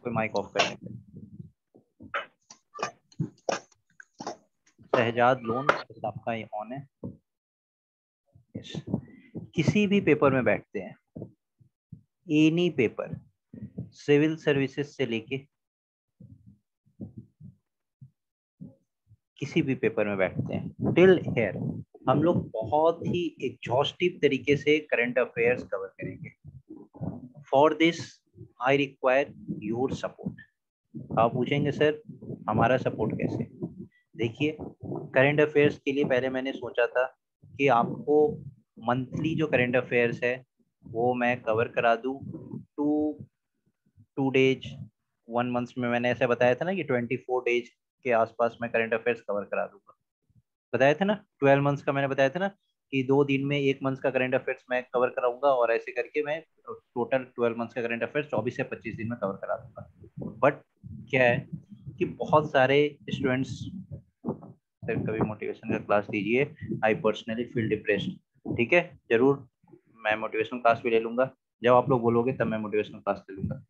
कोई mic off करेंगे? Shahzad loan आपका ये ऑन है? यस। किसी भी पेपर में बैठते हैं, एनी पेपर, सिविल सर्विसेज से लेके किसी भी पेपर में बैठते हैं, टिल हेयर हम लोग बहुत ही एग्जॉस्टिव तरीके से करंट अफेयर्स कवर करेंगे। For this I require your support. आप पूछेंगे सर हमारा सपोर्ट कैसे? देखिए, करंट अफेयर्स के लिए पहले मैंने सोचा था कि आपको मंथली जो करंट अफेयर्स है वो मैं कवर करा दूं, 2 डेज 1 मंथ में। मैंने ऐसा बताया था ना कि 24 डेज के आसपास मैं करंट अफेयर्स कवर करा दूंगा, बताया था ना। 12 मंथ्स का मैंने बताया था ना कि 2 दिन में 1 मंथ का करंट अफेयर्स मैं कवर कराऊंगा, और ऐसे करके मैं टोटल 12 मंथ्स का करंट अफेयर्स 24 से 25 दिन में कवर करा दूंगा। बट क्या है कि बहुत सारे स्टूडेंट्स, सर कभी मोटिवेशन का क्लास दीजिए, आई पर्सनली फील डिप्रेस्ड। ठीक है, जरूर मैं मोटिवेशन क्लास भी ले लूंगा, जब आप लोग बोलोगे तब मैं मोटिवेशन क्लास ले लूंगा।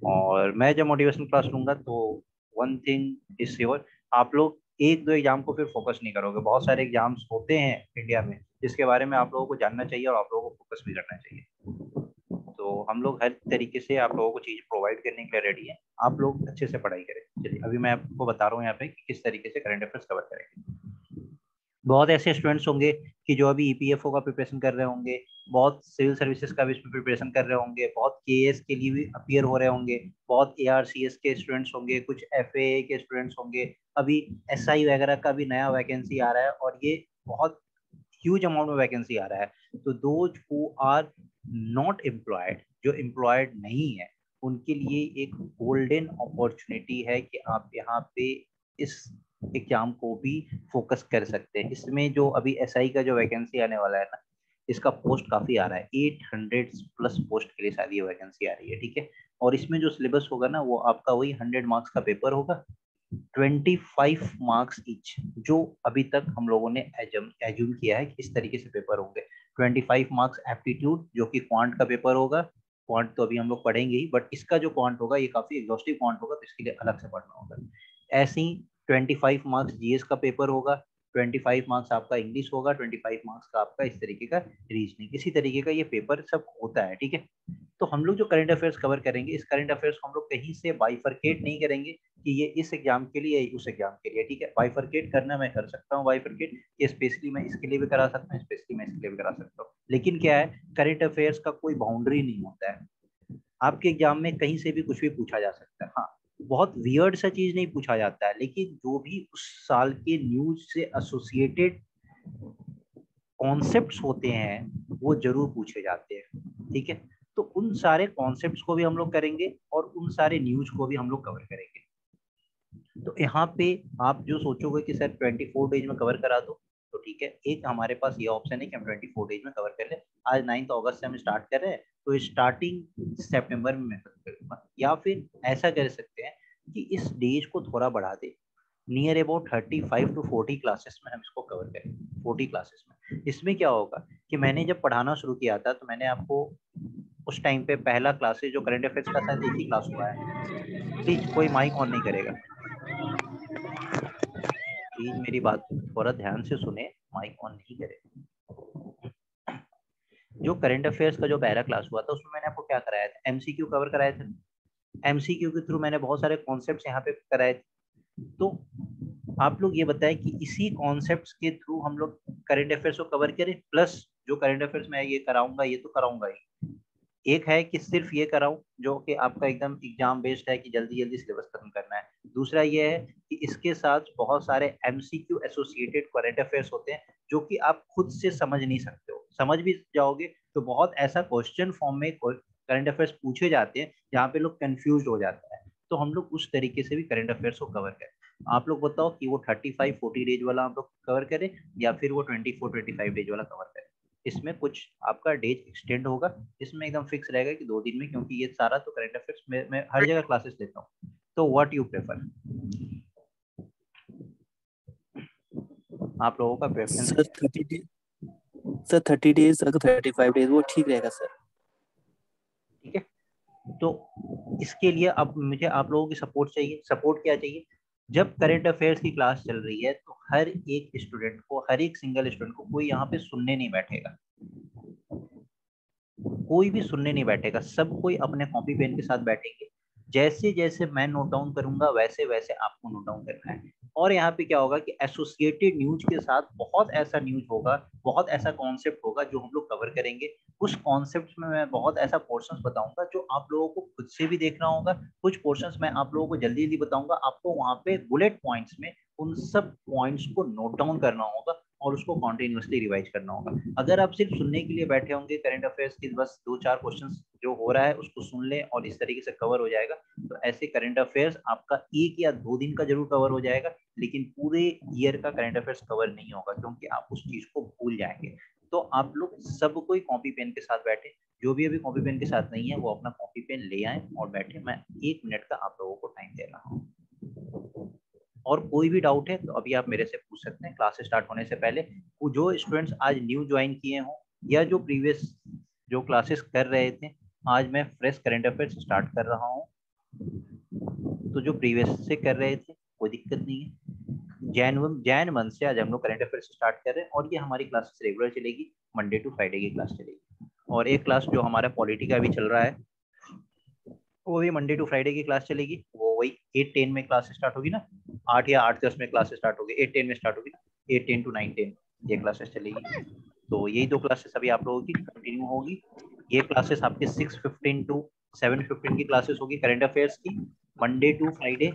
और मैं जब मोटिवेशन क्लास लूंगा तो वन थिंग इज श्योर, आप लोग एक दो एग्जाम को फिर फोकस नहीं करोगे। बहुत सारे एग्जाम्स होते हैं इंडिया में जिसके बारे में आप लोगों को जानना चाहिए और आप लोगों को फोकस भी करना चाहिए। तो हम लोग हर तरीके से आप लोगों को चीज प्रोवाइड करने के लिए रेडी है, आप लोग अच्छे से पढ़ाई करें। चलिए अभी मैं आपको बता रहा हूँ यहाँ पे कि किस तरीके से करंट अफेयर्स कवर करेंगे। बहुत ऐसे स्टूडेंट्स होंगे कि जो अभी ईपीएफओ का प्रिपरेशन कर रहे होंगे, बहुत सिविल सर्विसेज का भी प्रिपरेशन कर रहे होंगे, बहुत केएस के लिए भी अपियर हो रहे होंगे, बहुत एआरसीएस के स्टूडेंट्स होंगे, कुछ एफएए के स्टूडेंट्स होंगे, अभी एसआई वगैरह का भी नया वैकेंसी आ रहा है और ये बहुत ह्यूज अमाउंट में वैकेंसी आ रहा है। तो those who are not employed, जो एम्प्लॉयड नहीं है, उनके लिए एक गोल्डन अपॉर्चुनिटी है कि आप यहाँ पे इस एग्जाम को भी फोकस कर सकते हैं। इसमें जो अभी एसआई का जो वैकेंसी आने वाला है ना, इसका पोस्ट काफी आ रहा है, 800+ पोस्ट के लिए शायद ये वैकेंसी आ रही है। ठीक है, और इसमें जो सिलेबस होगा ना वो आपका वही 100 मार्क्स का पेपर होगा, 25 मार्क्स ईच, जो अभी तक हम लोगों ने एज्यूम किया है कि इस तरीके से पेपर होंगे। 25 मार्क्स एप्टीट्यूड जो कि क्वांट का पेपर होगा, क्वांट तो अभी हम लोग पढ़ेंगे ही, बट इसका जो क्वांट होगा ये काफी एग्जॉस्टिव क्वांट होगा, तो इसके लिए अलग से पढ़ना होगा। ऐसे ही 25 मार्क्स जीएस का पेपर होगा, 25 मार्क्स आपका इंग्लिश होगा, 25 मार्क्स का आपका इस तरीके का रीजनिंग, इसी तरीके का ये पेपर सब होता है। ठीक है, तो हम लोग जो करंट अफेयर्स कवर करेंगे, इस करंट अफेयर्स को हम लोग कहीं से बाइफरकेट नहीं करेंगे कि ये इस एग्जाम के लिए उस एग्जाम के लिए। ठीक है, बाइफरकेट करना मैं कर सकता हूँ, बाइफरकेट ये स्पेशली मैं इसके लिए भी करा सकता हूँ, स्पेशली मैं इसके लिए भी करा सकता हूँ। लेकिन क्या है, करंट अफेयर्स का कोई बाउंड्री नहीं होता है, आपके एग्जाम में कहीं से भी कुछ भी पूछा जा सकता है। हाँ, बहुत वियर्ड सा चीज नहीं पूछा जाता है, लेकिन जो भी उस साल के न्यूज से एसोसिएटेड कॉन्सेप्ट्स होते हैं वो जरूर पूछे जाते हैं। ठीक है, तो उन सारे कॉन्सेप्ट्स को भी हम लोग करेंगे और उन सारे न्यूज को भी हम लोग कवर करेंगे। तो यहाँ पे आप जो सोचोगे कि सर 24 डेज में कवर करा दो, तो ठीक है, एक हमारे पास ये ऑप्शन है कि हम 24 डेज में कवर कर ले। आज 9 अगस्त से हम स्टार्ट कर रहे हैं, तो स्टार्टिंग सितंबर में मैं करूँगा, या फिर ऐसा कर सकते हैं कि इस डेज को थोड़ा बढ़ा दे, नियर अबाउट 35 to 40 क्लासेस में हम इसको कवर करें। 40 क्लासेस में इसमें क्या होगा कि मैंने जब पढ़ाना शुरू किया था तो मैंने आपको उस टाइम पे पहला क्लासेस जो करंट अफेयर्स का शायद एक ही क्लास हुआ है। प्लीज कोई माइक ऑन नहीं करेगा, प्लीज मेरी बात थोड़ा ध्यान से सुने, माइक ऑन नहीं करें। जो करंट अफेयर्स का जो पहला क्लास हुआ था उसमें मैंने आपको क्या कराया था, एमसीक्यू कवर कराए थे। एमसीक्यू के थ्रू मैंने बहुत सारे कॉन्सेप्ट्स यहाँ पे कराए थे। तो आप लोग ये बताएं कि इसी कॉन्सेप्ट्स के थ्रू हम लोग करंट अफेयर्स को कवर करें, प्लस जो करंट अफेयर्स मैं ये कराऊंगा ये तो कराऊंगा ही, एक है कि सिर्फ ये कराऊं जो कि आपका एकदम एग्जाम बेस्ड है कि जल्दी जल्दी सिलेबस खत्म करना है। दूसरा ये है कि इसके साथ बहुत सारे एमसीक्यू एसोसिएटेड करंट अफेयर्स होते हैं जो कि आप खुद से समझ नहीं सकते हो, समझ भी जाओगे तो बहुत ऐसा क्वेश्चन फॉर्म में करंट अफेयर्स पूछे जाते हैं जहाँ पे लोग कंफ्यूज हो जाता है। तो हम लोग उस तरीके से भी करंट अफेयर्स को कवर करें। आप लोग बताओ कि वो 35-40 डेज वाला आप लोग कवर करें या फिर वो 24-25 डेज वाला कवर करें। इसमें कुछ आपका डेज एक्सटेंड होगा, इसमें एकदम फिक्स रहेगा कि 2 दिन में, क्योंकि ये सारा तो करंट अफेयर्स मैं हर जगह क्लासेस लेता हूँ। तो व्हाट यू प्रेफर, आप लोगों का preference sir 30 days, sir 30 days अगर 35 डेज वो ठीक रहेगा सर। ठीक है, तो इसके लिए अब मुझे आप लोगों की सपोर्ट चाहिए। सपोर्ट क्या चाहिए? जब करंट अफेयर्स की क्लास चल रही है तो हर एक स्टूडेंट को, हर एक सिंगल स्टूडेंट को कोई यहाँ पे सुनने नहीं बैठेगा, कोई भी सुनने नहीं बैठेगा, सब कोई अपने कॉपी पेन के साथ बैठेंगे। जैसे जैसे मैं नोट डाउन करूंगा वैसे वैसे आपको नोट डाउन करना है। और यहाँ पे क्या होगा कि एसोसिएटेड न्यूज के साथ बहुत ऐसा न्यूज होगा, बहुत ऐसा कॉन्सेप्ट होगा जो हम लोग कवर करेंगे। उस कॉन्सेप्ट में मैं बहुत ऐसा पोर्शंस बताऊंगा जो आप लोगों को खुद से भी देखना होगा। कुछ पोर्शंस मैं आप लोगों को जल्दी जल्दी बताऊंगा, आपको वहां पे बुलेट पॉइंट्स में उन सब पॉइंट्स को नोट डाउन करना होगा और उसको कॉन्टिन्यूसली रिवाइज करना होगा। अगर आप सिर्फ सुनने के लिए बैठे होंगे करंट अफेयर्स की, बस 2-4 क्वेश्चन जो हो रहा है उसको सुन लें और इस तरीके से कवर हो जाएगा, तो ऐसे करंट अफेयर्स आपका 1 या 2 दिन का जरूर कवर हो जाएगा, लेकिन पूरे ईयर का करंट अफेयर्स कवर नहीं होगा, क्योंकि आप उस चीज को भूल जाएंगे। तो आप लोग सब कोई कॉपी पेन के साथ बैठे, जो भी अभी कॉपी पेन के साथ नहीं है वो अपना कॉपी पेन ले आए और बैठे। मैं 1 मिनट का आप लोगों को टाइम दे रहा हूँ। और कोई भी डाउट है तो अभी आप मेरे से पूछ सकते हैं क्लास स्टार्ट होने से पहले। वो जो स्टूडेंट्स आज न्यू ज्वाइन किए हों या जो प्रीवियस जो क्लासेस कर रहे थे, आज मैं फ्रेश करंट अफेयर्स स्टार्ट कर रहा हूँ। तो जो प्रीवियस से कर रहे थे कोई दिक्कत नहीं है। जैन मंथ से आज हम लोग करंट अफेयर्स स्टार्ट कर रहे हैं और ये हमारी क्लासेस रेगुलर चलेगी, मंडे टू फ्राइडे की क्लास चलेगी। और एक क्लास जो हमारा पॉलिटी का भी चल रहा है वो भी मंडे टू फ्राइडे की क्लास चलेगी। वो वही 8-10 में क्लास स्टार्ट होगी ना, 8 या 8-10 में क्लास स्टार्ट होगी, 8-10 में स्टार्ट होगी ना, 8-10 to 9-10 ये क्लासेस चलेगी। तो यही 2 क्लासेस अभी आप लोगों की कंटिन्यू होगी। ये क्लासेस आपके 6:15 to 7:15 की क्लासेस होगी करंट अफेयर्स की, मंडे टू फ्राइडे।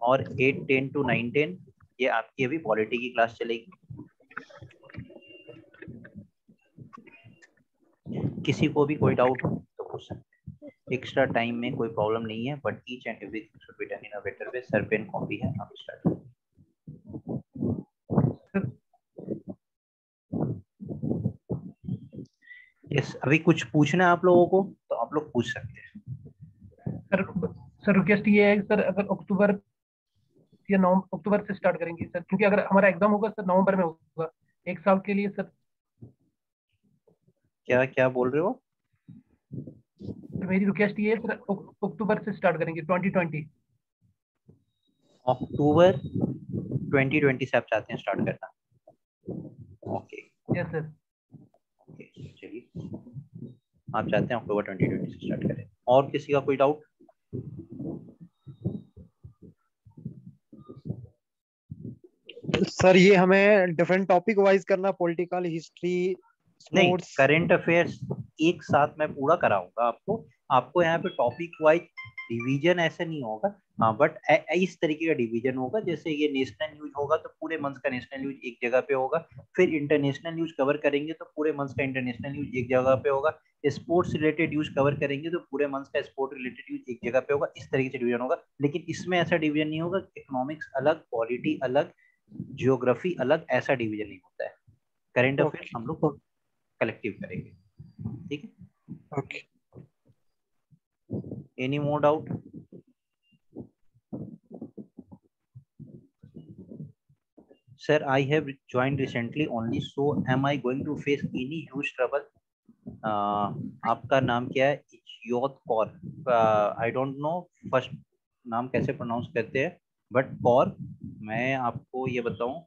और 8-10 to 9-10 ये आपकी अभी पॉलिटी की क्लास चलेगी। किसी को भी कोई डाउट हो तो पूछ सकते हैं। एक्स्ट्रा टाइम में कोई प्रॉब्लम नहीं है, but each and everything should be done in a better way. Sir pen copy है, आप स्टार्ट। यस, अभी कुछ पूछना है आप लोगों को तो आप लोग पूछ सकते हैं। सर सर रिक्वेस्ट ये है सर, अगर अक्टूबर या नवंबर, अक्टूबर से स्टार्ट करेंगे सर, क्योंकि अगर हमारा एग्जाम होगा सर नवंबर में होगा, 1 साल के लिए सर। क्या क्या बोल रहे हो? मेरी रिक्वेस्ट ये है सर, अक्टूबर से स्टार्ट करेंगे 2020। अक्टूबर 2020 से आप चाहते हैं स्टार्ट करना? Okay yes sir. ओके, चलिए आप चाहते हैं अक्टूबर 2020 से स्टार्ट करें। और किसी का कोई डाउट? सर ये हमें डिफरेंट टॉपिक वाइज करना, पॉलिटिकल, हिस्ट्री, नहीं, स्पोर्ट्स। करंट अफेयर्स एक साथ मैं पूरा कराऊंगा आपको। आपको यहाँ पे टॉपिक वाइज डिवीजन ऐसे नहीं होगा, हाँ, बट इस तरीके का डिवीजन होगा। जैसे ये नेशनल न्यूज होगा तो पूरे मंथ का नेशनल न्यूज एक जगह पे होगा। फिर इंटरनेशनल न्यूज कवर करेंगे तो पूरे मंथ का इंटरनेशनल न्यूज एक जगह पे होगा। स्पोर्ट्स रिलेटेड न्यूज कवर करेंगे तो पूरे मंथ का स्पोर्ट रिलेटेड न्यूज एक जगह पे होगा। इस तरीके से डिवीजन होगा, लेकिन इसमें ऐसा डिवीजन नहीं होगा इकोनॉमिक्स अलग, पॉलिटी अलग, जियोग्राफी अलग, ऐसा डिवीजन नहीं होता है। करंट अफेयर्स हम लोग कलेक्टिव करेंगे, ठीक है? Okay. Any more doubt? Sir, I have joined recently only, so am I going to face any huge trouble? आपका नाम क्या है? Jyot Kaur. I don't know first नाम कैसे प्रोनाउंस करते हैं, बट कौर। मैं आपको ये बताऊं,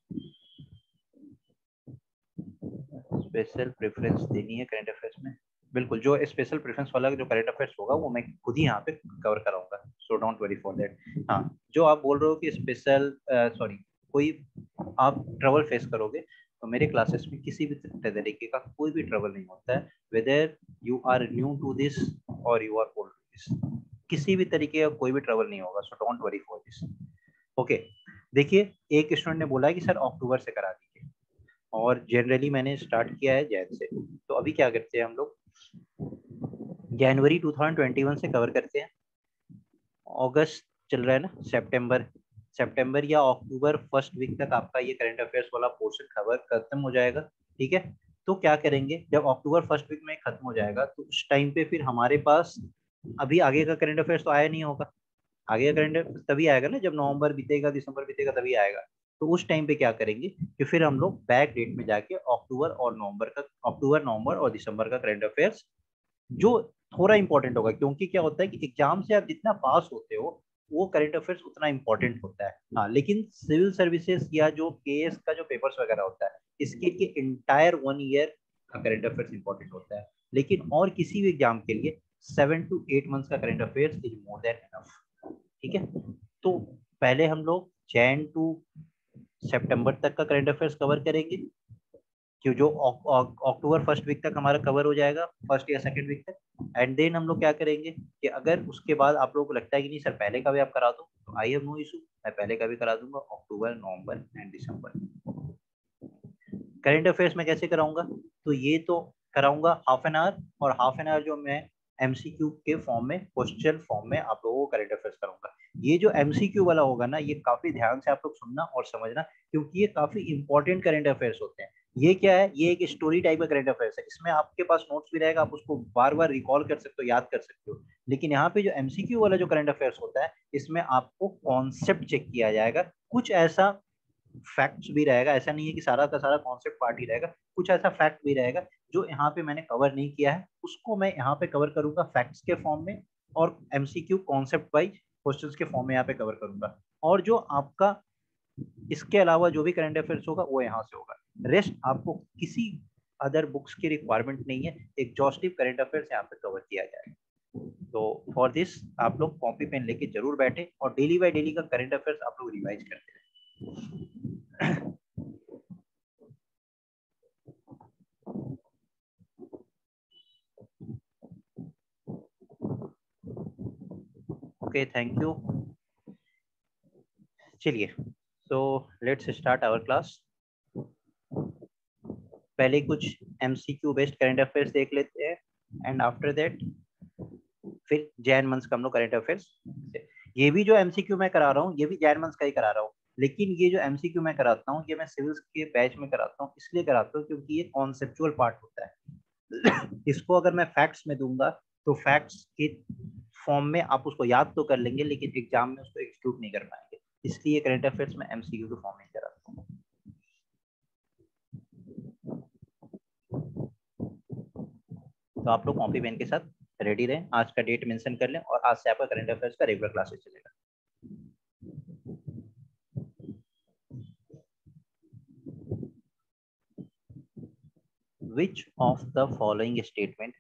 स्पेशल प्रेफरेंस देनी है करंट अफेयर्स में। बिल्कुल, जो स्पेशल प्रेफरेंस वाला जो करंट अफेयर्स होगा वो मैं खुद ही यहाँ पे कवर कराऊंगा, सो डोंट वरी फॉर दैट। हाँ, जो आप बोल रहे हो कि स्पेशल सॉरी कोई आप ट्रबल फेस करोगे, तो मेरे क्लासेस में किसी भी तरीके का कोई भी ट्रबल नहीं होता है, whether you are new to this or you are old to this. किसी भी तरीके का कोई भी ट्रबल नहीं होगा, so don't worry for this. Okay, देखिए एक स्टूडेंट ने बोला है कि सर अक्टूबर से करा दीजिए, और जनरली मैंने स्टार्ट किया है जैन से। तो अभी क्या करते हैं हम लोग, जनवरी 2021 से कवर करते हैं। अगस्त चल रहा है ना, सितंबर, सितंबर या अक्टूबर फर्स्ट वीक तक आपका ये करंट अफेयर्स वाला पोर्शन कवर खत्म हो जाएगा, ठीक है? तो क्या करेंगे, जब अक्टूबर फर्स्ट वीक में खत्म हो जाएगा तो उस टाइम पे फिर हमारे पास अभी आगे का करंट अफेयर्स तो आया नहीं होगा। आगे का करंट तभी आएगा ना जब नवंबर बीतेगा, दिसंबर बीतेगा, तभी आएगा। तो उस टाइम पे क्या करेंगे कि फिर हम लोग बैक डेट में जाके अक्टूबर और नवंबर का, अक्टूबर, नवंबर और दिसंबर का करंट अफेयर्स जो थोड़ा इंपॉर्टेंट होगा, क्योंकि क्या होता है कि एग्जाम से आप जितना पास होते हो वो करंट अफेयर्स उतना इंपॉर्टेंट होता है। हाँ, लेकिन सिविल सर्विसेज या जो केएस का जो पेपर्स वगैरह होता है इसके लिए इंटायर 1 ईयर का करंट अफेयर्स इंपॉर्टेंट होता है। लेकिन और किसी भी एग्जाम के लिए 7 to 8 मंथ्स का current affairs is more than enough. ठीक है, तो पहले हम लोग जैन टू सितंबर तक का करंट अफेयर्स कवर करेंगे, कि जो अक्टूबर फर्स्ट वीक तक हमारा कवर हो जाएगा, फर्स्ट या सेकंड वीक तक। एंड देन हम लोग क्या करेंगे कि अगर उसके बाद आप लोगों को लगता है कि नहीं सर पहले का भी आप करा दो, तो आई हैव नो इशू, मैं पहले का भी करा दूंगा, अक्टूबर नवंबर एंड दिसंबर। करंट अफेयर्स में कैसे कराऊंगा, तो ये तो कराऊंगा हाफ एन आवर, और हाफ एन आवर जो मैं एमसीक्यू के फॉर्म में, क्वेश्चन फॉर्म में आप लोगों को करंट अफेयर्स कराऊंगा। ये जो एमसीक्यू वाला होगा ना, ये काफी ध्यान से आप लोग सुनना और समझना, क्योंकि ये काफी इंपॉर्टेंट करंट अफेयर्स होते हैं। ये क्या है, ये एक स्टोरी टाइप का करंट अफेयर्स है, इसमें आपके पास नोट्स भी रहेगा, आप उसको बार बार रिकॉल कर सकते हो, याद कर सकते हो। लेकिन यहाँ पे जो एमसीक्यू वाला जो करंट अफेयर्स होता है, इसमें आपको कॉन्सेप्ट चेक किया जाएगा, कुछ ऐसा फैक्ट्स भी रहेगा, ऐसा नहीं है कि सारा का सारा कॉन्सेप्ट पार्ट ही रहेगा, कुछ ऐसा फैक्ट भी रहेगा जो यहाँ पे मैंने कवर नहीं किया है, उसको मैं यहाँ पे कवर करूंगा फैक्ट्स के फॉर्म में, और एमसीक्यू कॉन्सेप्ट वाइज क्वेश्चंस के फॉर्म में यहाँ पे कवर करूंगा। और जो आपका इसके अलावा जो भी करंट अफेयर्स होगा वो यहाँ से होगा। रेस्ट आपको किसी अदर बुक्स की रिक्वायरमेंट नहीं है, एग्जॉस्टिव करंट अफेयर्स यहाँ पे कवर किया जाएगा। तो फॉर दिस आप लोग कॉपी पेन लेके जरूर बैठे और डेली बाय डेली का करंट अफेयर्स आप लोग रिवाइज करते रहे। Okay, thank you. चलिए, so let's start our class. पहले कुछ एमसीक्यू बेस्ड करंट अफेयर्स देख लेते हैं, एंड आफ्टर दैट फिर जैन मंथ्स का हम लोग करंट अफेयर्स। ये भी जो एमसीक्यू मैं करा रहा हूँ ये भी जैन मंथ्स का ही करा रहा हूँ, लेकिन ये जो एमसीक्यू मैं कराता हूँ ये मैं सिविल्स के बैच में कराता हूँ, इसलिए कराता हूँ क्योंकि ये कॉन्सेप्चुअल पार्ट होता है। इसको अगर मैं फैक्ट्स में दूंगा तो फैक्ट्स के फॉर्म में आप उसको याद तो कर लेंगे, लेकिन एग्जाम में उसको एग्जीक्यूट नहीं कर पाएंगे, इसलिए करंट अफेयर्स में एमसीक्यू के फॉर्म में कराता हूँ। तो आप लोग कॉपी पेन के साथ रेडी रहें, आज का डेट मेंशन कर लें, और आज से आपका करंट अफेयर्स का रेगुलर क्लासेस चलेगा। Which of the following statement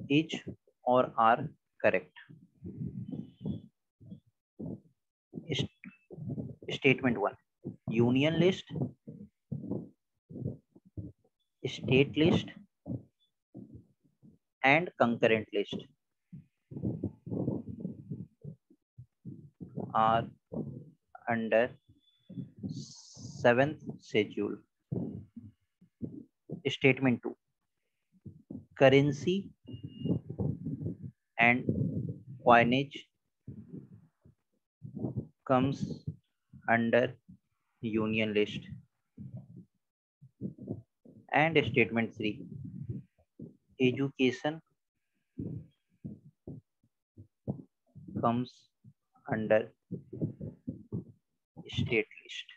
is or are correct? Statement 1, union list, state list and concurrent list are under 7th schedule. Statement 2, currency and coinage comes under union list. And statement 3, education comes under state list.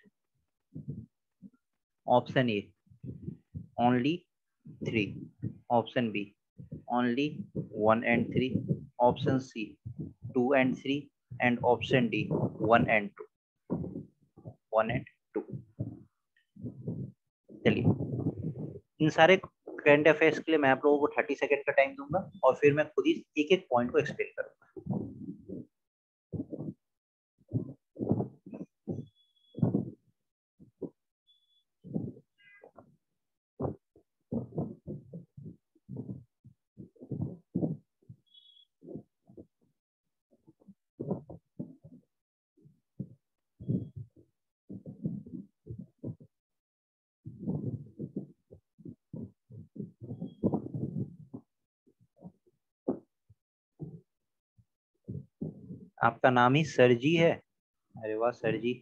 Option A, only 3. Option B, only 1 and 3. Option C, 2 and 3. And option D, 1 and 2. 1 and 2. चलिए, इन सारे current affairs के लिए मैं आप लोगों को 30 second का time दूंगा, और फिर मैं खुद ही एक एक पॉइंट को एक्सप्लेन करूंगा। आपका नाम ही सर जी है? अरे वाह सर जी।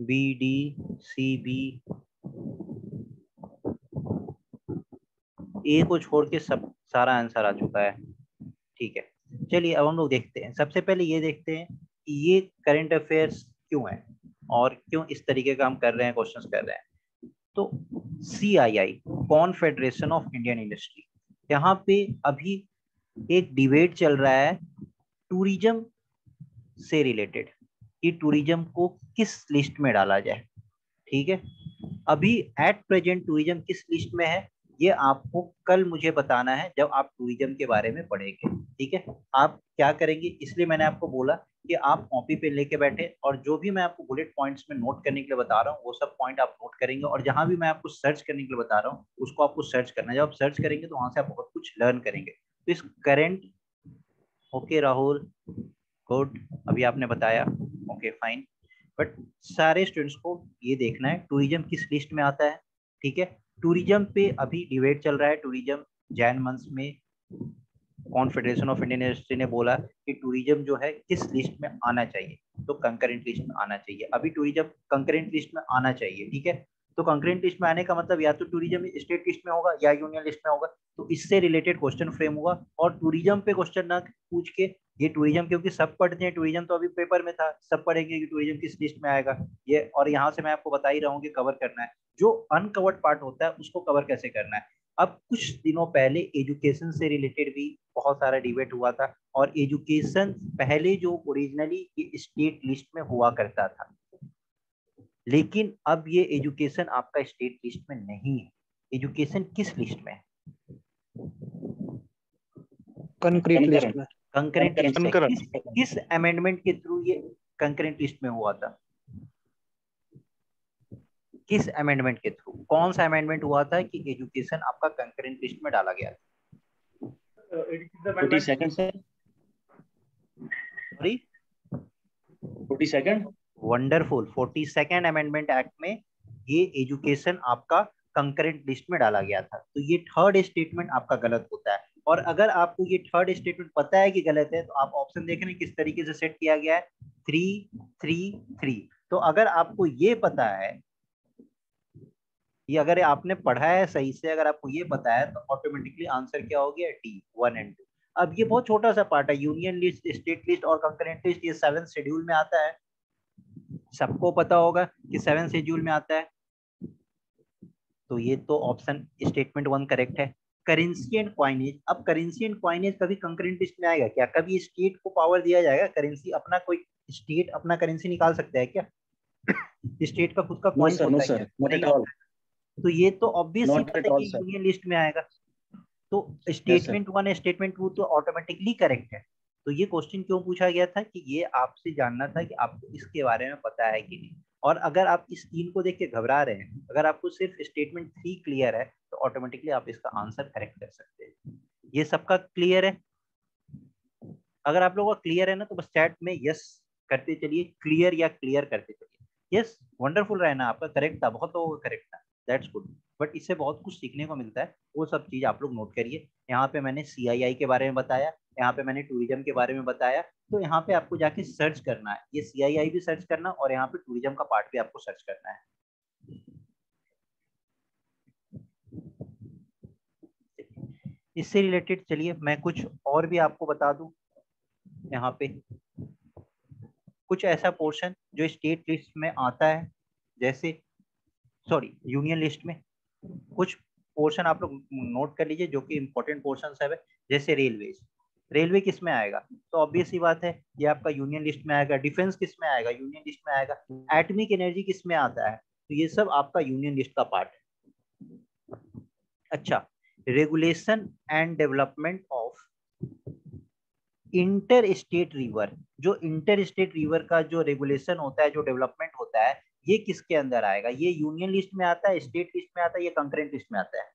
बी डी सी बी, ए को छोड़ के सब सारा आंसर आ चुका है। ठीक है, चलिए अब हम लोग देखते हैं। सबसे पहले ये देखते हैं कि ये करंट अफेयर्स क्यों है और क्यों इस तरीके का हम कर रहे हैं, क्वेश्चंस कर रहे हैं। तो CII, confederation of Indian industry, यहाँ पे अभी एक डिबेट चल रहा है टूरिज्म से रिलेटेड कि टूरिज्म को किस लिस्ट में डाला जाए। ठीक है, अभी एट प्रेजेंट टूरिज्म किस लिस्ट में है ये आपको कल मुझे बताना है जब आप टूरिज्म के बारे में पढ़ेंगे। ठीक है, आप क्या करेंगे, इसलिए मैंने आपको बोला कि आप कॉपी पे लेके बैठे और जो भी मैं आपको बुलेट पॉइंट्स में नोट करने के लिए बता रहा हूँ वो सब पॉइंट आप नोट करेंगे, और जहां भी मैं आपको सर्च करने के लिए बता रहा हूँ उसको आपको सर्च करना है। जब आप सर्च करेंगे तो वहां से आप बहुत कुछ लर्न करेंगे। तो इस करेंट, ओके राहुल, गुड, अभी आपने बताया, ओके फाइन, बट सारे स्टूडेंट्स को ये देखना है टूरिज्म किस लिस्ट में आता है। ठीक है, टूरिज्म पे अभी डिबेट चल रहा है। टूरिज्म जैन मंथ्स में कॉन्फेडरेशन ऑफ इंडियन इंडस्ट्री ने बोला कि टूरिज्म जो है किस लिस्ट में आना चाहिए, तो कंकरेंट लिस्ट में आना चाहिए। अभी टूरिज्म कंकरेंट लिस्ट में आना चाहिए। ठीक है, तो कंकरेंट लिस्ट में आने का मतलब या तो टूरिज्म स्टेट लिस्ट में होगा या यूनियन लिस्ट में होगा, तो इससे रिलेटेड क्वेश्चन फ्रेम हुआ। और टूरिज्म पे क्वेश्चन ना पूछ के, ये टूरिज्म क्योंकि सब पढ़ते हैं, टूरिज्म तो अभी पेपर में था, सब पढ़ेंगे कि टूरिज्म किस लिस्ट में आएगा ये, और यहाँ से मैं आपको बता ही रहा हूँ कि कवर करना है जो अनकवर्ड पार्ट होता है उसको कवर कैसे करना है। अब कुछ दिनों पहले एजुकेशन से रिलेटेड भी बहुत सारा डिबेट हुआ था, और एजुकेशन पहले जो ओरिजिनली स्टेट लिस्ट में हुआ करता था, लेकिन अब ये एजुकेशन आपका स्टेट लिस्ट में नहीं है। एजुकेशन किस लिस्ट में है? कंक्रीट लिस्ट में, कंकरेंट लिस्ट में। किस अमेंडमेंट के थ्रू ये कंकरेंट लिस्ट में हुआ था? किस अमेंडमेंट के थ्रू, कौन सा अमेंडमेंट हुआ था कि एजुकेशन आपका कंकरेंट लिस्ट में डाला गया था? 42nd sir, sorry 42nd। Wonderful, 42nd amendment act में ये एजुकेशन आपका कंकरेंट लिस्ट में डाला गया था। तो ये थर्ड स्टेटमेंट आपका गलत होता है, और अगर आपको ये थर्ड स्टेटमेंट पता है कि गलत है तो आप ऑप्शन देख रहे हैं किस तरीके से सेट किया गया है, 3-3-3। तो अगर आपको ये पता है, ये अगर आपने पढ़ा है सही से, अगर आपको ये पता है तो ऑटोमेटिकली आंसर क्या हो गया, डी 1 और 2। अब ये बहुत छोटा सा पार्ट है, यूनियन लिस्ट, स्टेट लिस्ट और कंकरेंट लिस्ट, ये 7th शेड्यूल में आता है। सबको पता होगा कि 7th शेड्यूल में आता है। तो ये तो ऑप्शन स्टेटमेंट 1 करेक्ट है। करेंसी एंड क्वाइनेज, अब करेंसी एंड क्वाइनेज कभी कंकरेंट लिस्ट में आएगा क्या? कभी स्टेट को पावर दिया जाएगा करेंसी अपना, कोई स्टेट अपना करेंसी निकाल सकता है क्या? स्टेट का खुद का कॉइन होता है क्या? नहीं होता है। तो ये तो ऑब्वियसली बात है कि यूनियन लिस्ट में आएगा। तो स्टेटमेंट 1 स्टेटमेंट 2 तो ऑटोमेटिकली करेक्ट है। तो ये क्वेश्चन क्यों पूछा गया था कि ये आपसे जानना था कि आपको इसके बारे में पता है कि नहीं। और अगर आप इस 3 को देख के घबरा रहे हैं, अगर आपको सिर्फ स्टेटमेंट 3 क्लियर है तो ऑटोमेटिकली आप इसका आंसर करेक्ट कर सकते हैं। ये सबका क्लियर है? अगर आप लोगों का क्लियर है ना तो बस चैट में यस करते चलिए, क्लियर या क्लियर करते चलिए। यस, वंडरफुल रहना, आपका करेक्ट था, बहुत लोगों का करेक्ट था, दैट्स गुड। बट इससे बहुत कुछ सीखने को मिलता है, वो सब चीज आप लोग नोट करिए। यहाँ पे मैंने CII के बारे में बताया, यहाँ पे मैंने टूरिज्म के बारे में बताया, तो यहाँ पे आपको जाके सर्च करना है, ये CII भी सर्च करना और यहाँ पे टूरिज्म का पार्ट भी आपको सर्च करना है। इससे रिलेटेड चलिए मैं कुछ और भी आपको बता दूं। यहाँ पे कुछ ऐसा पोर्शन जो स्टेट लिस्ट में आता है, जैसे सॉरी यूनियन लिस्ट में, कुछ पोर्शन आप लोग नोट कर लीजिए जो कि इंपॉर्टेंट पोर्शन है। जैसे रेलवेज, रेलवे किस में आएगा? तो ऑब्वियस सी बात है ये आपका यूनियन लिस्ट में आएगा। डिफेंस किस में आएगा? यूनियन लिस्ट में आएगा। एटॉमिक एनर्जी किस में आता है? तो ये सब आपका यूनियन लिस्ट का पार्ट है। अच्छा, regulation and development of inter state river, जो इंटर स्टेट रिवर का जो रेगुलेशन होता है, जो डेवलपमेंट होता है, ये किसके अंदर आएगा? ये यूनियन लिस्ट में आता है, स्टेट लिस्ट में आता है, ये कंकरेंट लिस्ट में आता है?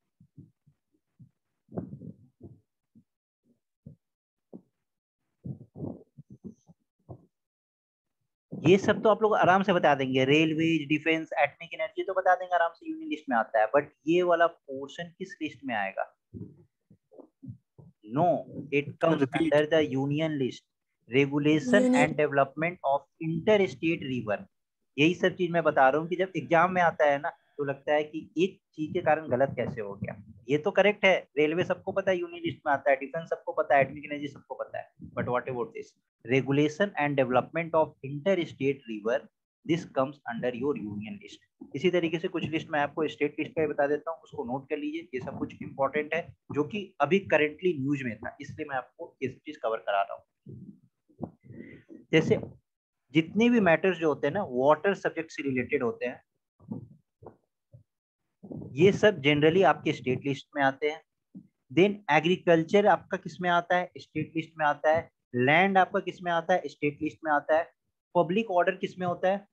ये सब तो आप लोग आराम से बता देंगे, रेलवे, डिफेंस, एटॉमिक एनर्जी तो बता देंगे आराम से, यूनियन लिस्ट में आता है। बट ये वाला पोर्शन किस लिस्ट में आएगा? No, it comes under the union list, regulation and development of inter state river. यही सब चीज मैं बता रहा हूँ कि जब एग्जाम में आता है ना तो लगता है कि एक चीज के कारण गलत कैसे हो गया। ये तो करेक्ट है, रेलवे सबको पता है, यूनियन लिस्ट में आता है, डिफेंस सबको पता है, एटॉमिक एनर्जी सबको पता है, but what about this regulation and development of inter state river, this comes under your union list. इसी तरीके से कुछ लिस्ट मैं आपको स्टेट लिस्ट का बता देता हूँ, उसको नोट कर लीजिए। ये सब कुछ इंपॉर्टेंट है जो कि अभी करेंटली न्यूज में था, इसलिए मैं आपको ये चीज कवर करा रहा हूँ। जैसे जितने भी मैटर्स जो होते हैं ना वाटर सब्जेक्ट से रिलेटेड होते हैं, ये सब जनरली आपके स्टेट लिस्ट में आते हैं। देन एग्रीकल्चर आपका किस में आता है, स्टेट लिस्ट में आता है। लैंड आपका किस में आता है, स्टेट लिस्ट में आता है। पब्लिक ऑर्डर किस में होता है,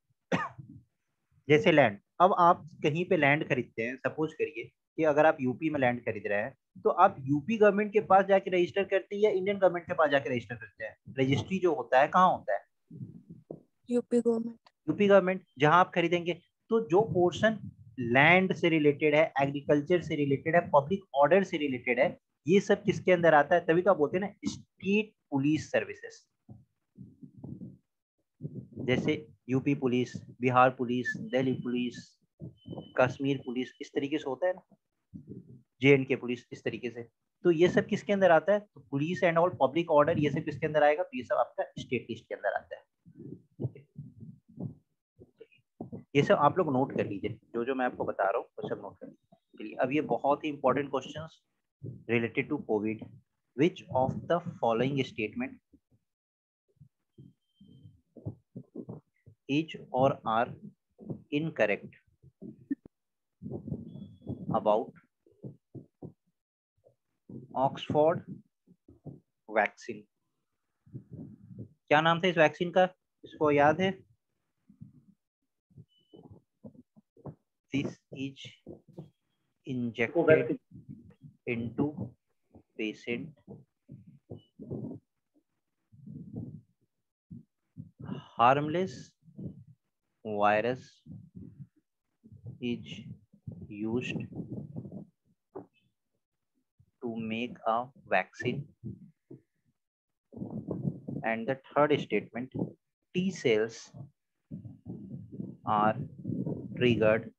जैसे लैंड, अब आप कहीं पे लैंड खरीदते हैं, सपोज करिए कि अगर आप यूपी में लैंड खरीद रहे हैं तो आप यूपी गवर्नमेंट के पास जाके रजिस्टर करते हैं या इंडियन गवर्नमेंट के पास जाके रजिस्टर करते हैं। रजिस्ट्री जो होता है कहाँ होता है, यूपी गवर्नमेंट। यूपी गवर्नमेंट जहां आप खरीदेंगे। तो जो पोर्शन लैंड से रिलेटेड है, एग्रीकल्चर से रिलेटेड है, पब्लिक ऑर्डर से रिलेटेड है, ये सब किसके अंदर आता है, तभी तो आप बोलते हैं ना स्टेट पुलिस सर्विसेज। जैसे UP police, Bihar police, Delhi police, Kashmir police, इस तरीके से होता है ना, JNK पुलिस, इस तरीके से। तो ये सब किसके अंदर आता है, तो police and all public order, ये सब किसके अंदर आएगा, तो ये सब आपका स्टेट लिस्ट के अंदर आता है। ये सब आप लोग नोट कर लीजिए, जो जो मैं आपको बता रहा हूँ वो सब नोट कर लीजिए। अब ये बहुत ही important questions related to COVID, which of the following statement is or are incorrect about Oxford vaccine? क्या नाम था इस वैक्सीन का, इसको याद है? This is injected into patient harmless virus is used to make a vaccine. And the third statement, T cells are triggered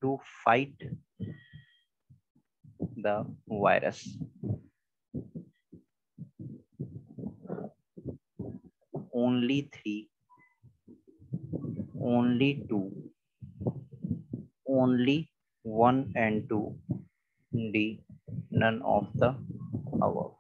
to fight the virus. Only 3, only 2, only 1 and 2, D, none of the above.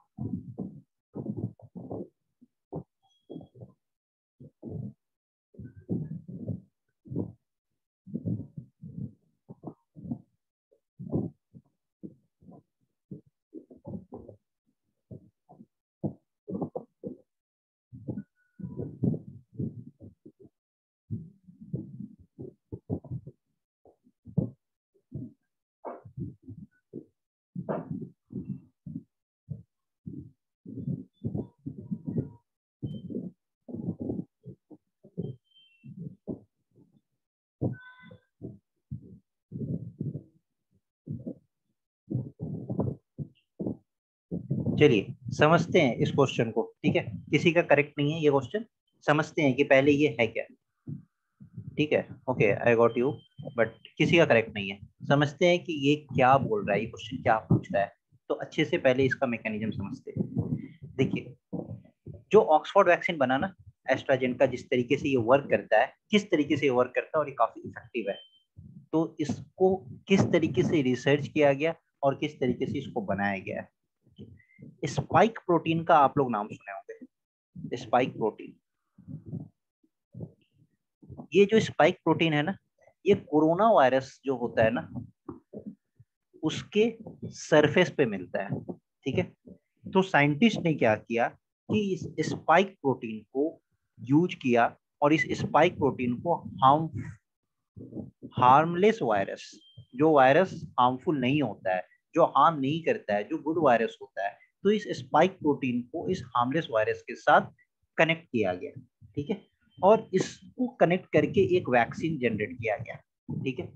चलिए समझते हैं इस question को, ठीक है? किसी का correct नहीं है ये क्वेश्चन, समझते हैं कि पहले ये है क्या, ठीक है? Okay, I got you, but किसी का करेक्ट नहीं है। समझते हैं कि ये क्या बोल रहा है, ये क्वेश्चन क्या पूछ रहा है, तो अच्छे से पहले इसका मैकेनिज्म समझते हैं। देखिए, जो ऑक्सफोर्ड वैक्सीन बना ना एस्ट्राजेनेका, जिस तरीके से ये वर्क करता है, किस तरीके से ये वर्क करता है और ये काफी इफेक्टिव है, तो इसको किस तरीके से रिसर्च किया गया और किस तरीके से इसको बनाया गया है। स्पाइक प्रोटीन का आप लोग नाम सुने होंगे, स्पाइक प्रोटीन। ये जो स्पाइक प्रोटीन है ना, ये कोरोना वायरस जो होता है ना उसके सरफेस पे मिलता है, ठीक है? तो साइंटिस्ट ने क्या किया कि इस स्पाइक प्रोटीन को यूज किया और इस स्पाइक प्रोटीन को हार्मलेस वायरस, जो वायरस हार्मफुल नहीं होता है, जो हार्म नहीं करता है, जो गुड वायरस होता है, तो इस स्पाइक प्रोटीन को इस हार्मलेस वायरस के साथ कनेक्ट किया गया, ठीक है? और इसको कनेक्ट करके एक वैक्सीन जनरेट किया गया, ठीक है?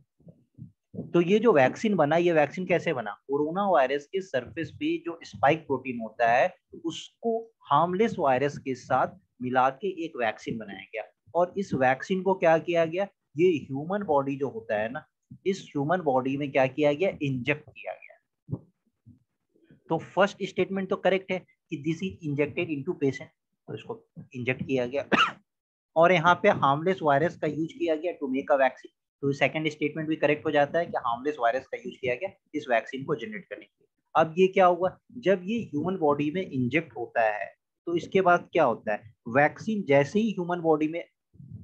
तो ये जो वैक्सीन बना, ये वैक्सीन कैसे बना, कोरोना वायरस के सरफेस पे जो स्पाइक प्रोटीन होता है उसको हार्मलेस वायरस के साथ मिला के एक वैक्सीन बनाया गया, और इस वैक्सीन को क्या किया गया, ये ह्यूमन बॉडी जो होता है ना, इस ह्यूमन बॉडी में क्या किया गया, इंजेक्ट किया गया। तो फर्स्ट स्टेटमेंट तो करेक्ट है कि this is injected into patient, तो इसको इंजेक्ट किया गया और यहाँ पे हार्मलेस वायरस का यूज किया गया टू मेक अ वैक्सीन। तो सेकंड स्टेटमेंट भी करेक्ट हो जाता है कि हार्मलेस वायरस का यूज किया गया इस वैक्सीन को जनरेट करने के लिए। अब ये क्या हुआ, जब ये ह्यूमन बॉडी में इंजेक्ट होता है तो इसके बाद क्या होता है, वैक्सीन जैसे ही ह्यूमन बॉडी में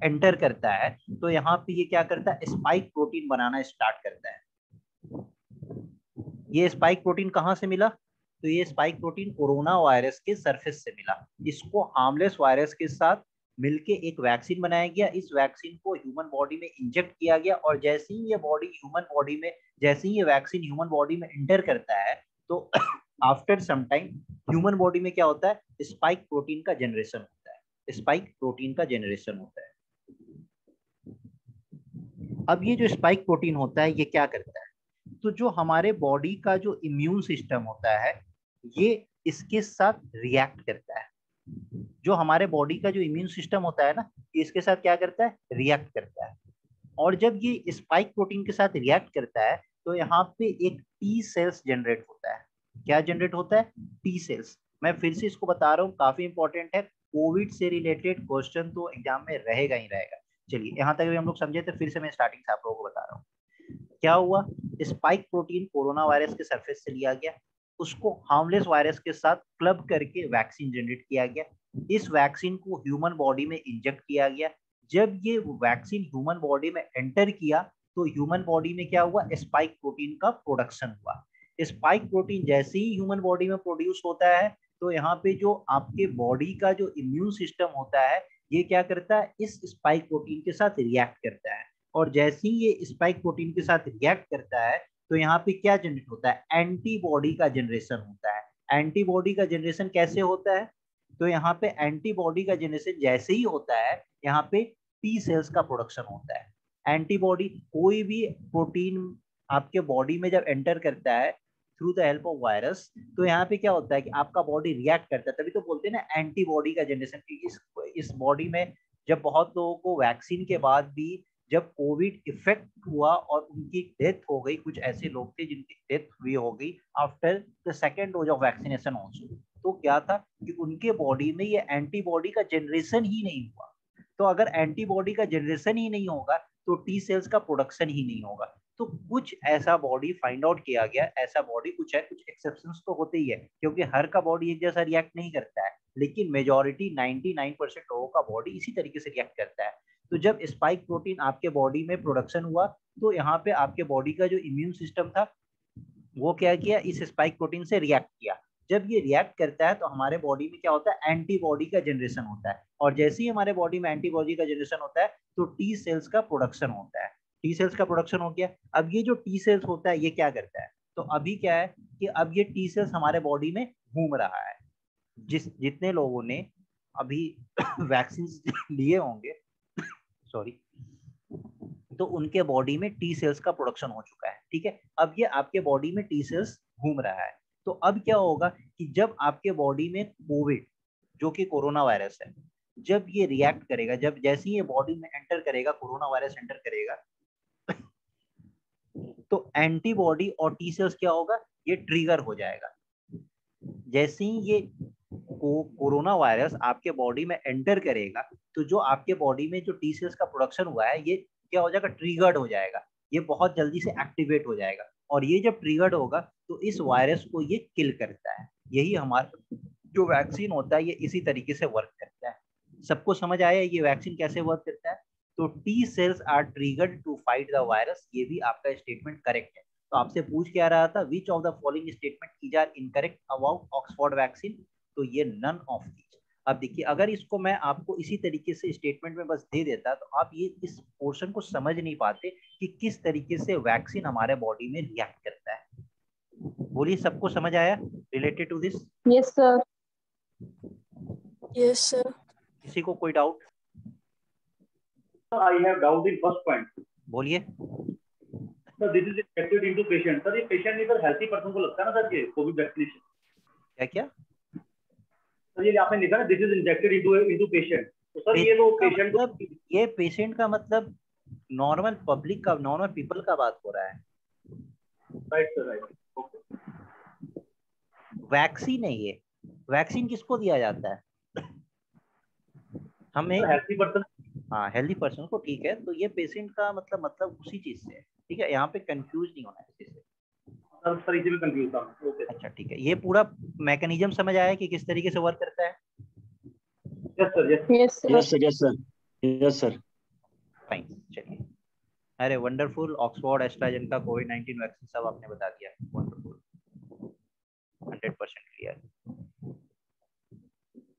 एंटर करता है तो यहाँ पे ये क्या करता है, स्पाइक प्रोटीन बनाना स्टार्ट करता है। ये स्पाइक प्रोटीन कहाँ से मिला, तो ये स्पाइक प्रोटीन कोरोना वायरस के सरफेस से मिला। इसको हार्मलेस वायरस के साथ मिलके एक वैक्सीन बनाया गया, इस वैक्सीन को ह्यूमन बॉडी में इंजेक्ट किया गया, और जैसे ही ये बॉडी ह्यूमन बॉडी में, जैसे ही ये वैक्सीन ह्यूमन बॉडी में एंटर करता है तो after some time human body में क्या होता है, स्पाइक प्रोटीन का जनरेशन होता है, स्पाइक प्रोटीन का जनरेशन होता है। अब ये जो स्पाइक प्रोटीन होता है ये क्या करता है, तो जो हमारे बॉडी का जो इम्यून सिस्टम होता है ये इसके साथ रिएक्ट करता है। जो हमारे बॉडी का जो इम्यून सिस्टम होता है ना, इसके साथ क्या करता है, रिएक्ट करता है। और जब ये स्पाइक प्रोटीन के साथ रिएक्ट करता है तो यहाँ पे एक टी सेल्स जनरेट होता है। क्या जनरेट होता है, टी सेल्स। मैं फिर से इसको बता रहा हूँ, काफी इंपॉर्टेंट है, कोविड से रिलेटेड क्वेश्चन तो एग्जाम में रहेगा ही रहेगा। चलिए यहाँ तक भी हम लोग समझे, तो फिर से मैं स्टार्टिंग से आप लोगों को बता रहा हूँ। क्या हुआ, स्पाइक प्रोटीन कोरोना वायरस के सरफेस से लिया गया, उसको हार्मलेस वायरस के साथ क्लब करके वैक्सीन जनरेट किया गया। इस वैक्सीन को ह्यूमन बॉडी में इंजेक्ट किया गया। जब ये वैक्सीन ह्यूमन बॉडी में एंटर किया तो ह्यूमन बॉडी में क्या हुआ, स्पाइक प्रोटीन का प्रोडक्शन हुआ। स्पाइक प्रोटीन जैसे ही ह्यूमन बॉडी में प्रोड्यूस होता है तो यहाँ पे जो आपके बॉडी का जो इम्यून सिस्टम होता है ये क्या करता है, इस स्पाइक प्रोटीन के साथ रिएक्ट करता है, और जैसे ही ये स्पाइक प्रोटीन के साथ रिएक्ट करता है तो यहाँ पे क्या जनरेट होता है, एंटीबॉडी का जनरेशन होता है। एंटीबॉडी का जनरेशन कैसे होता है, तो यहाँ पे एंटीबॉडी का जनरेशन जैसे ही होता है यहाँ पे टी सेल्स का प्रोडक्शन होता है। एंटीबॉडी, कोई भी प्रोटीन आपके बॉडी में जब एंटर करता है through the help of virus, तो यहाँ पे क्या होता है कि आपका बॉडी रिएक्ट करता है, तभी तो बोलते हैं ना एंटीबॉडी का जनरेशन। इस बॉडी में जब बहुत लोगों को वैक्सीन के बाद भी जब कोविड इफेक्ट हुआ और उनकी डेथ हो गई, कुछ ऐसे लोग थे जिनकी डेथ हुई हो गई after the second dose of vaccination also, तो क्या था कि उनके बॉडी में ये एंटीबॉडी का जनरेशन ही नहीं हुआ। तो अगर एंटीबॉडी का जनरेशन ही नहीं होगा तो टी सेल्स का प्रोडक्शन ही नहीं होगा। तो कुछ ऐसा बॉडी फाइंड आउट किया गया, ऐसा बॉडी कुछ है, कुछ एक्सेप्शंस तो होते ही है क्योंकि हर का बॉडी एक जैसा रिएक्ट नहीं करता है, लेकिन मेजॉरिटी 99% लोगों का बॉडी इसी तरीके से रिएक्ट करता है। तो जब स्पाइक प्रोटीन आपके बॉडी में प्रोडक्शन हुआ तो यहाँ पे आपके बॉडी का जो इम्यून सिस्टम था वो क्या किया, इस स्पाइक प्रोटीन से रिएक्ट किया। जब ये रिएक्ट करता है तो हमारे बॉडी में क्या होता है, एंटीबॉडी का जनरेशन होता है, और जैसे ही हमारे बॉडी में एंटीबॉडी का जनरेशन होता है तो टी सेल्स का प्रोडक्शन होता है। टी सेल्स का प्रोडक्शन हो गया। अब ये जो टी सेल्स होता है ये क्या करता है, तो अभी क्या है कि अब ये टी सेल्स हमारे बॉडी में घूम रहा है। जितने लोगों ने अभी वैक्सीन लिए होंगे सॉरी, तो उनके बॉडी में टी सेल्स का प्रोडक्शन हो चुका है। ठीक है, अब ये आपके बॉडी में टी सेल्स घूम रहा है। तो अब क्या होगा कि जब आपके बॉडी में कोविड जो कि कोरोना वायरस है, जब ये रिएक्ट करेगा, जब जैसे ही ये बॉडी में एंटर करेगा, कोरोना वायरस एंटर करेगा तो एंटीबॉडी और टी सेल्स क्या होगा, ये ट्रिगर हो जाएगा। जैसे ही ये कोरोना वायरस आपके बॉडी में एंटर करेगा तो जो आपके बॉडी में जो टी सेल्स का प्रोडक्शन हुआ है ये क्या हो जाएगा, ट्रिगर्ड हो जाएगा, ये बहुत जल्दी से एक्टिवेट हो जाएगा, और ये जब ट्रिगर्ड होगा तो इस वायरस को ये किल करता है। यही हमारा जो वैक्सीन होता है ये इसी तरीके से वर्क करता है। सबको समझ आया ये वैक्सीन कैसे वर्क करता है? तो T cells are triggered to fight the virus, ये भी आपका स्टेटमेंट करेक्ट है। तो आपसे पूछ क्या रहा था, which of the following statement is are incorrect about Oxford vaccine, तो ये नन ऑफ दीज। अब देखिए, अगर इसको मैं आपको इसी तरीके से स्टेटमेंट में बस दे देता तो आप ये इस पोर्शन को समझ नहीं पाते कि किस तरीके से वैक्सीन हमारे बॉडी में रिएक्ट करता है। बोलिए, सबको समझ आया related to this? Yes sir. Yes sir. किसी को कोई doubt? I have doubt in first point. बोलिए। Sir, this is infected into patient. Sir, ये patient नहीं, सर हेल्थी पर्सन को लगता है ना सर ये कोविड वैक्सीनेशन? क्या क्या? सर ये आपने लिखा ना this is injected into patient, तो सर ये तो पेशेंट मतलब ये पेशेंट का मतलब नॉर्मल पब्लिक का, नॉर्मल पीपल का बात हो रहा है। Right sir, right, okay. Vaccine है ये, वैक्सीन किसको दिया जाता है? हमें हेल्थी पर्सन, हाँ हेल्दी पर्सन को, ठीक है। तो ये पेशेंट का मतलब उसी चीज से है, ठीक है। यहाँ पे कंफ्यूज नहीं होना है इसी से। सर इसी में कंफ्यूज था, ओके। अच्छा ठीक है, ये पूरा मैकेनिज्म समझ आया कि किस तरीके से वर्क करता है? Yes sir, yes Yes, sir. Yes sir, yes sir, yes sir. Fine, चलिए। अरे वंडरफुल, ऑक्सफोर्ड एस्ट्राजेनेका कोविड-19 वैक्सीन सब आपने बता दिया, वंडरफुल, 100% क्लियर।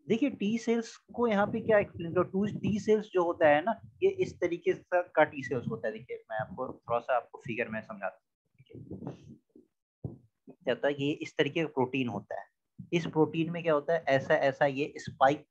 देखिए टी सेल्स को यहाँ पे क्या एक्सप्लेन करो। टी सेल्स जो होता है ना, ये इस तरीके से का टी सेल्स होता है। देखिए मैं आपको थोड़ा सा आपको फिगर में समझाता हूँ। क्या होता है कि इस तरीके का प्रोटीन होता है। इस प्रोटीन में क्या होता है, ऐसा ऐसा ये स्पाइक